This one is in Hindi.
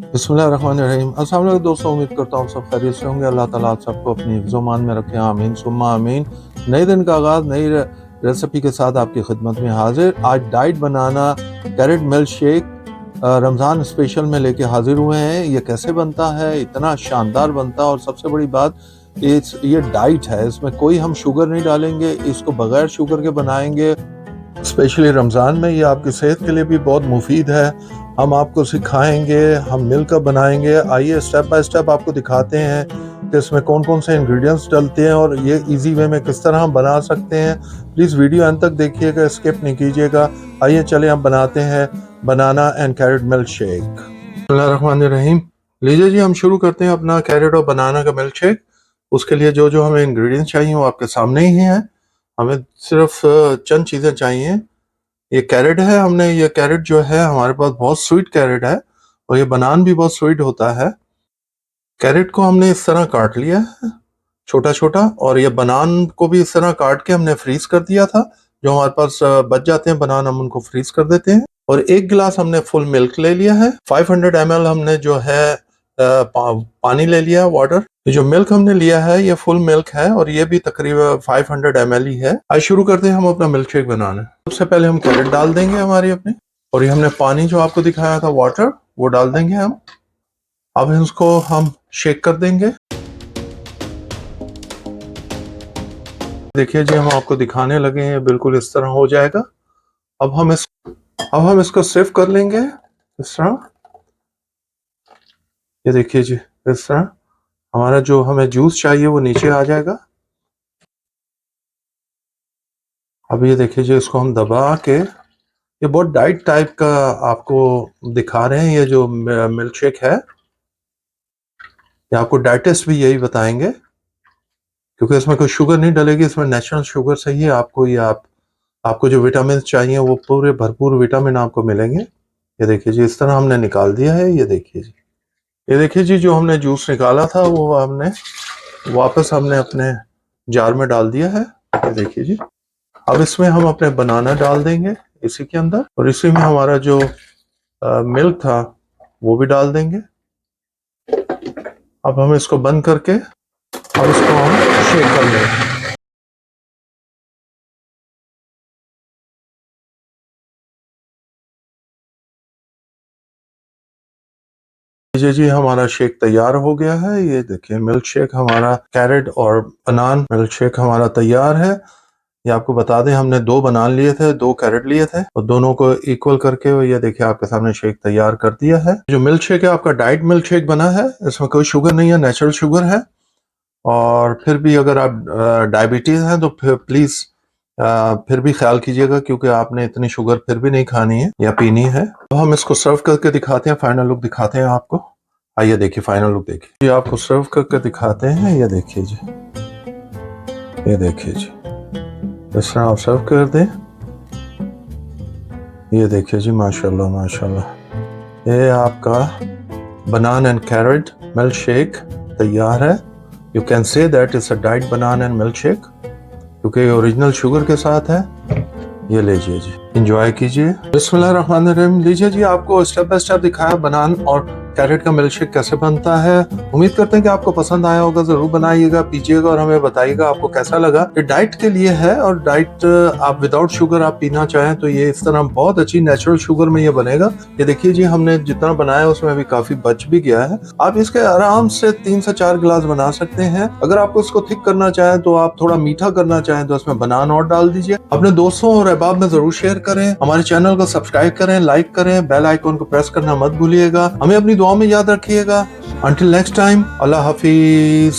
बिस्मिल्लाहिर्रहमानिर्रहीम। अस्सलाम वालेकुम दोस्तों, उम्मीद करता हूँ सब खैरियत से होंगे। अल्लाह ताला आप सबको अपनी हिफ्ज़-ओ-मान में रखे, आमीन सुम्मा आमीन। नए दिन का आगाज़ नई रेसिपी के साथ आपकी खिदमत में हाजिर। आज diet banana carrot milk shake Ramzan special में लेके हाजिर हुए हैं। ये कैसे बनता है? इतना शानदार बनता है और सबसे बड़ी बात ये डाइट है, इसमें कोई हम शुगर नहीं डालेंगे, इसको बगैर शुगर के बनाएंगे। स्पेशली रमज़ान में ये आपकी सेहत के लिए भी बहुत मुफीद है। हम आपको सिखाएंगे, हम मिलकर बनाएंगे। आइए स्टेप बाय स्टेप आपको दिखाते हैं कि इसमें कौन कौन से इंग्रेडिएंट्स डलते हैं और ये इजी वे में किस तरह हम बना सकते हैं। प्लीज़ वीडियो अंत तक देखिएगा, स्किप नहीं कीजिएगा। आइए चले हम बनाते हैं बनाना एंड कैरेट मिल्क शेक। बिस्मिल्लाहिर्रहमानिर्रहीम। लीजिए जी, हम शुरू करते हैं अपना कैरेट और बनाना का मिल्क शेक। उसके लिए जो जो हमें इंग्रेडिएंट्स चाहिए वो आपके सामने ही हैं। हमें सिर्फ चंद चीज़ें चाहिए। ये कैरेट है, हमने ये कैरेट जो है हमारे पास बहुत स्वीट कैरेट है और ये बनान भी बहुत स्वीट होता है। कैरेट को हमने इस तरह काट लिया है छोटा छोटा, और ये बनान को भी इस तरह काट के हमने फ्रीज कर दिया था। जो हमारे पास बच जाते हैं बनान, हम उनको फ्रीज कर देते हैं। और 1 गिलास हमने फुल मिल्क ले लिया है। 500 ml हमने जो है पानी ले लिया है, वाटर। ये जो मिल्क हमने लिया है ये फुल मिल्क है और ये भी तकरीबन 500 ml ही है। आज शुरू करते हैं हम अपना मिल्क शेक बनाना। सबसे पहले हम कैरेट डाल देंगे हमारी अपने, और ये हमने पानी जो आपको दिखाया था वाटर, वो डाल देंगे हम। अब इसको हम शेक कर देंगे। देखिए जी, हम आपको दिखाने लगे हैं, बिल्कुल इस तरह हो जाएगा। अब हम इसको सिर्फ कर लेंगे इस तरह। ये देखिए जी, इस तरह हमारा जो हमें जूस चाहिए वो नीचे आ जाएगा। अब ये देखिए जी, इसको हम दबा के, ये बहुत डाइट टाइप का आपको दिखा रहे हैं। ये जो मिल्क शेक है, ये आपको डाइटिस्ट भी यही बताएंगे, क्योंकि इसमें कोई शुगर नहीं डलेगी, इसमें नेचुरल शुगर से ही आपको आपको जो विटामिन चाहिए वो पूरे भरपूर विटामिन आपको मिलेंगे। ये देखिए जी, इस तरह हमने निकाल दिया है। ये देखिए जी, ये देखिए जी, जो हमने जूस निकाला था वो हमने वापस अपने जार में डाल दिया है। ये देखिए जी, अब इसमें हम अपने बनाना डाल देंगे इसी के अंदर, और इसी में हमारा जो मिल्क था वो भी डाल देंगे। अब हम इसको बंद करके और इसको हम शेक कर लेंगे। लीजिए जी, हमारा शेक तैयार हो गया है। ये देखिए, मिल्क शेक हमारा, कैरेट और बनान मिल्क शेक हमारा तैयार है। ये आपको बता दें, हमने 2 बनान लिए थे, 2 कैरेट लिए थे, और दोनों को इक्वल करके ये देखिए आपके सामने शेक तैयार कर दिया है। जो मिल्क शेक है आपका डाइट मिल्क शेक बना है, इसमें कोई शुगर नहीं है, नेचुरल शुगर है। और फिर भी अगर आप डायबिटीज हैं तो फिर प्लीज फिर भी ख्याल कीजिएगा, क्योंकि आपने इतनी शुगर फिर भी नहीं खानी है या पीनी है। तो हम इसको सर्व करके दिखाते हैं, फाइनल लुक दिखाते हैं आपको। आइए देखिए, फाइनल लुक देखिए, ये आपको सर्व करके दिखाते हैं। ये देखिए जी, ये देखिए जी, इस तरह आप सर्व कर दें। ये देखिए जी, माशाल्लाह माशाल्लाह, ये आपका बनान एंड कैरेट मिल्क शेक तैयार है। You can say that it's a diet बनान एंड मिल्क शेक, क्योंकि ओरिजिनल शुगर के साथ है। ये लीजिए जी, एंजॉय कीजिए। बिस्मिल्लाहिर्रहमानिर्रहीम। लीजिए जी, आपको स्टेप बाय स्टेप दिखाया बनान और कैरेट का मिल्क शेक कैसे बनता है। उम्मीद करते हैं कि आपको पसंद आया होगा। जरूर बनाइएगा, पीजिएगा और हमें बताइएगा आपको कैसा लगा। ये डाइट के लिए है, और डाइट आप विदाउट शुगर आप पीना चाहें तो ये इस तरह बहुत अच्छी नेचुरल शुगर में ये बनेगा। ये देखिए जी, हमने जितना बनाया उसमें भी काफी बच भी गया है। आप इसके आराम से 3 से 4 गिलास बना सकते हैं। अगर आपको इसको थिक करना चाहें, तो आप थोड़ा मीठा करना चाहें तो इसमें बनान और डाल दीजिए। अपने दोस्तों और अहबाब में जरूर शेयर करें। हमारे चैनल को सब्सक्राइब करें, लाइक करें, बेल आइकन को प्रेस करना मत भूलिएगा। हमें अपनी दुआ में याद रखिएगा। अंटिल नेक्स्ट टाइम, अल्लाह हाफिज।